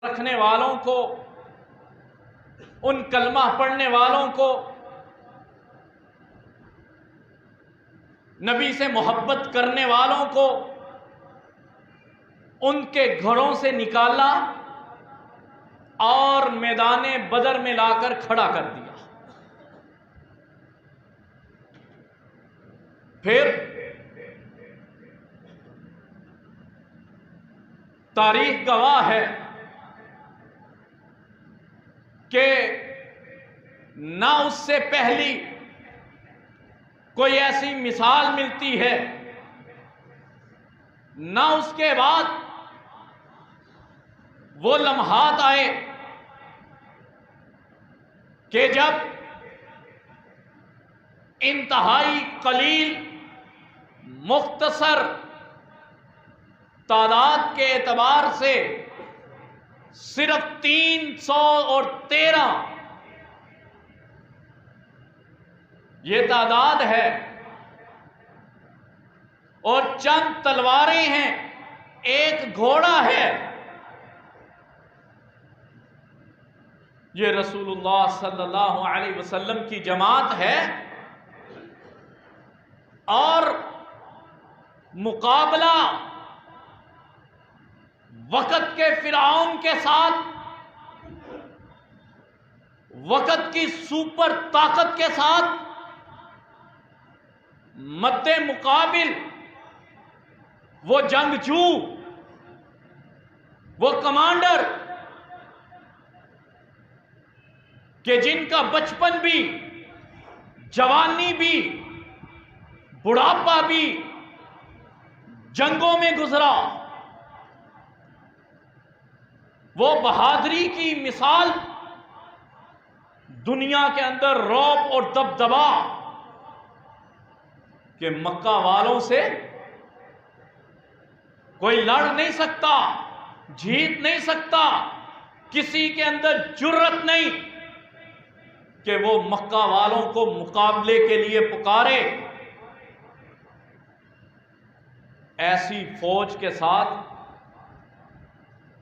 رکھنے والوں کو، ان کلمہ پڑھنے والوں کو، نبی سے محبت کرنے والوں کو ان کے گھروں سے نکالا اور میدان بدر میں لا کر کھڑا کر دیا۔ پھر تاریخ گواہ ہے کہ نہ اس سے پہلی کوئی ایسی مثال ملتی ہے، نہ اس کے بعد وہ لمحات آئے کہ جب انتہائی قلیل مختصر تعداد کے اعتبار سے صرف 313 یہ تعداد ہے اور چند تلواریں ہیں، ایک گھوڑا ہے، یہ رسول اللہ صلی اللہ علیہ وسلم کی جماعت ہے، اور مقابلہ وقت کے فرعون کے ساتھ، وقت کی سپر طاقت کے ساتھ مد مقابل وہ جنگجو، وہ کمانڈر کہ جن کا بچپن بھی، جوانی بھی، بڑھاپا بھی جنگوں میں گزرا، وہ بہادری کی مثال دنیا کے اندر رعب اور دبدبا کہ مکہ والوں سے کوئی لڑ نہیں سکتا، جیت نہیں سکتا، کسی کے اندر جرأت نہیں کہ وہ مکہ والوں کو مقابلے کے لیے پکارے۔ ایسی فوج کے ساتھ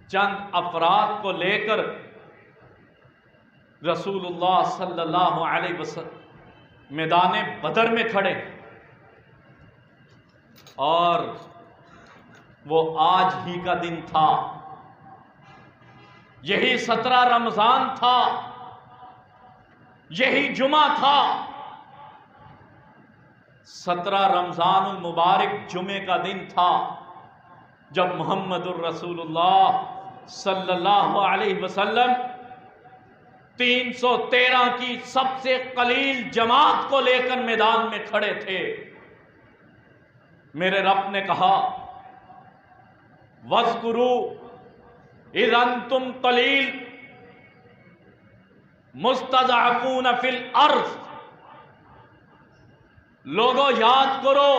چند افراد کو لے کر رسول اللہ صلی اللہ علیہ وسلم میدان بدر میں کھڑے، اور وہ آج ہی کا دن تھا، یہی 17 رمضان تھا، یہی جمعہ تھا، 17 رمضان المبارک جمعے کا دن تھا جب محمد الرسول اللہ صلی اللہ علیہ وسلم 313 کی سب سے قلیل جماعت کو لے کر میدان میں کھڑے تھے۔ میرے رب نے کہا وَاذْكُرُوا اِذْ أَنْتُمْ قَلِيلٌ مُسْتَضْعَفُونَ فِي الْأَرْضِ، لوگوں یاد کرو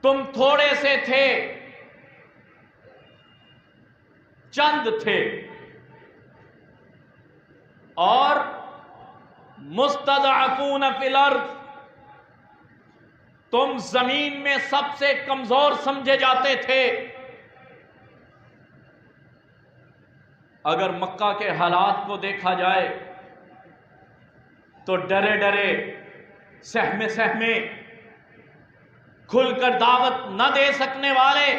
تم تھوڑے سے تھے، چند تھے، اور مستضعفون فی الارض، تم زمین میں سب سے کمزور سمجھے جاتے تھے۔ اگر مکہ کے حالات کو دیکھا جائے تو ڈرے ڈرے، سہمے سہمے، کھل کر دعوت نہ دے سکنے والے،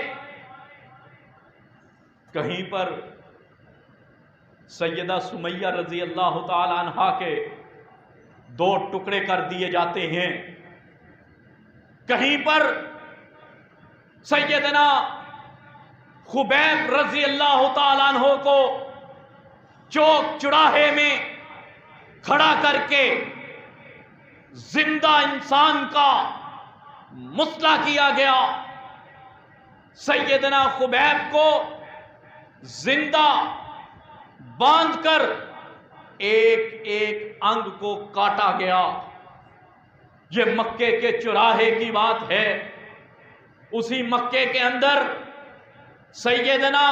کہیں پر سیدہ سمیہ رضی اللہ تعالی عنہا کے 2 ٹکڑے کر دیے جاتے ہیں، کہیں پر سیدنا خبیب رضی اللہ تعالی عنہ کو چوک چڑاہے میں کھڑا کر کے زندہ انسان کا مسئلہ کیا گیا، سیدنا خبیب کو زندہ باندھ کر ایک ایک انگ کو کاٹا گیا۔ یہ مکے کے چوراہے کی بات ہے، اسی مکے کے اندر سیدنا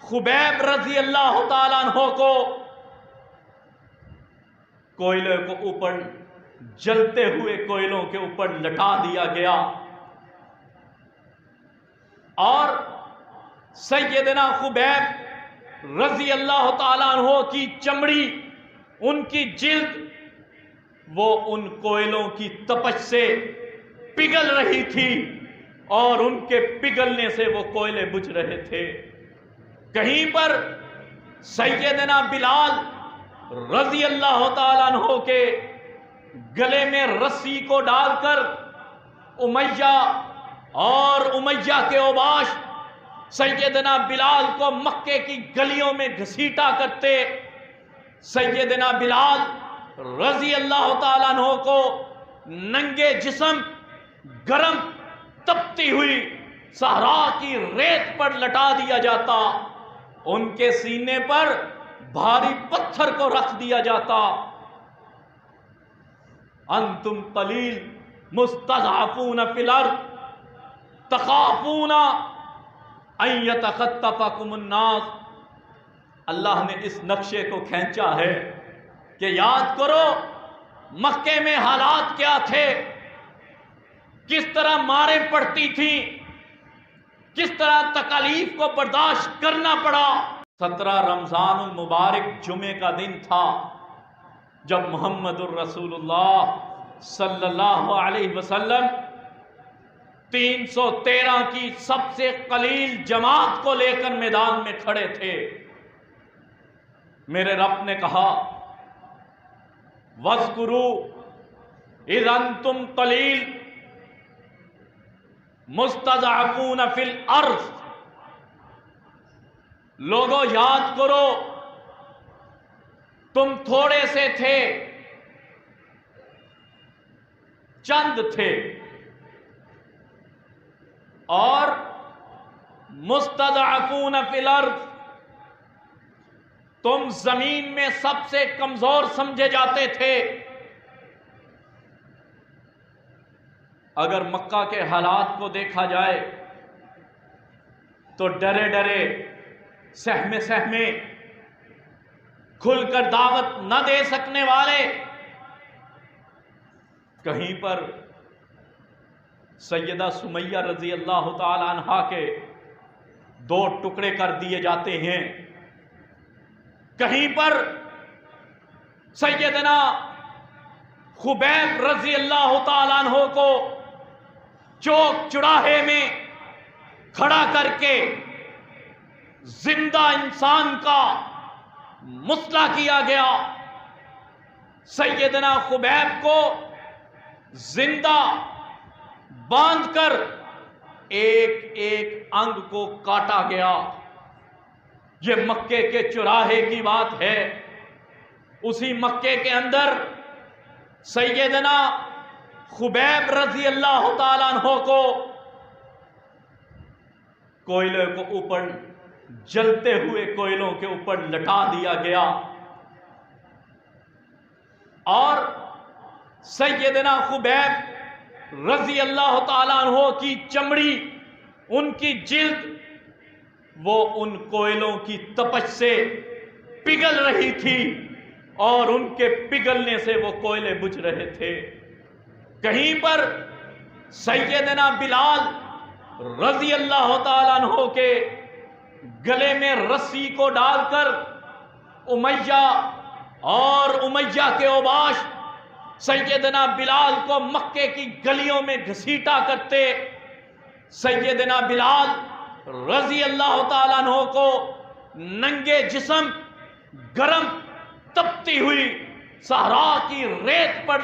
خبیب رضی اللہ تعالیٰ عنہ کو کوئلے کو اوپر، جلتے ہوئے کوئلوں کے اوپر لٹا دیا گیا، اور سیدنا خبیب رضی اللہ تعالیٰ عنہ کی چمڑی، ان کی جلد، وہ ان کوئلوں کی تپش سے پگھل رہی تھی اور ان کے پگھلنے سے وہ کوئلے بجھ رہے تھے۔ کہیں پر سیدنا بلال رضی اللہ تعالیٰ عنہ کے گلے میں رسی کو ڈال کر امیہ اور امیہ کے اوباش سیدنا بلال کو مکے کی گلیوں میں گھسیٹا کرتے۔ سیدنا بلال رضی اللہ تعالیٰ عنہ کو ننگے جسم گرم تپتی ہوئی صحرا کی ریت پر لٹا دیا جاتا، ان کے سینے پر بھاری پتھر کو رکھ دیا جاتا۔ انتم قلیل مستضعفون فی الارض تخافون ان یتخطفکم الناس۔ اللہ نے اس نقشے کو کھینچا ہے کہ یاد کرو مکے میں حالات کیا تھے، کس طرح ماریں پڑتی تھیں، کس طرح تکالیف کو برداشت کرنا پڑا۔ 17 رمضان المبارک جمعے کا دن تھا جب محمد الرسول اللہ صلی اللہ علیہ وسلم 313 کی سب سے قلیل جماعت کو لے کر میدان میں کھڑے تھے۔ میرے رب نے کہا وَاذْكُرُوا اِذْ أَنْتُمْ قَلِيلٌ مُسْتَضْعَفُونَ فِي الْأَرْضِ۔ لوگوں یاد کرو تم تھوڑے سے تھے، چند تھے، اور مستضعفون فی الارض، تم زمین میں سب سے کمزور سمجھے جاتے تھے۔ اگر مکہ کے حالات کو دیکھا جائے تو ڈرے ڈرے، سہمے سہمے، کھل کر دعوت نہ دے سکنے والے، کہیں پر سیدہ سمیہ رضی اللہ تعالی عنہا کے 2 ٹکڑے کر دیے جاتے ہیں، کہیں پر سیدنا خبیب رضی اللہ تعالی عنہ کو چوک چڑاہے میں کھڑا کر کے زندہ انسان کا مسئلہ کیا گیا۔ سیدنا خبیب کو زندہ باندھ کر ایک ایک انگ کو کاٹا گیا۔ یہ مکے کے چوراہے کی بات ہے۔ اسی مکے کے اندر سیدنا خبیب رضی اللہ تعالیٰ عنہ کو کوئلے کو اوپر، جلتے ہوئے کوئلوں کے اوپر لٹا دیا گیا، اور سیدنا خبیب رضی اللہ تعالیٰ عنہ کی چمڑی، ان کی جلد، وہ ان کوئلوں کی تپش سے پگھل رہی تھی اور ان کے پگھلنے سے وہ کوئلے بجھ رہے تھے۔ کہیں پر سیدنا بلال رضی اللہ تعالیٰ عنہ کے گلے میں رسی کو ڈال کر امیہ اور امیہ کے اوباش سیدنا بلال کو مکے کی گلیوں میں گھسیٹا کرتے۔ سیدنا بلال رضی اللہ تعالیٰ عنہ کو ننگے جسم گرم تپتی ہوئی صحرا کی ریت پر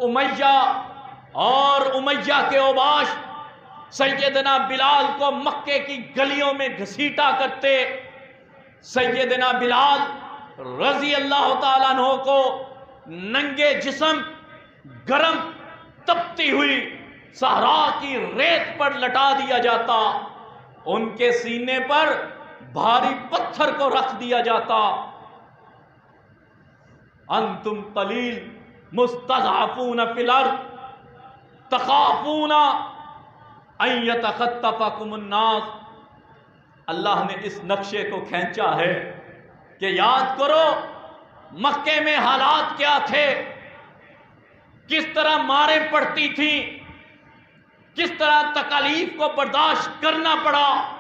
امیہ اور امیہ کے اوباش سیدنا بلال کو مکے کی گلیوں میں گھسیٹا کرتے۔ سیدنا بلال رضی اللہ تعالیٰ عنہ کو ننگے جسم گرم تپتی ہوئی صحرا کی ریت پر لٹا دیا جاتا، ان کے سینے پر بھاری پتھر کو رکھ دیا جاتا۔ انتم قلیل مستضعفون فی الارض تخافون ان یتخطفکم الناس۔ اللہ نے اس نقشے کو کھینچا ہے کہ یاد کرو مکے میں حالات کیا تھے، کس طرح ماریں پڑتی تھیں، کس طرح تکالیف کو برداشت کرنا پڑا۔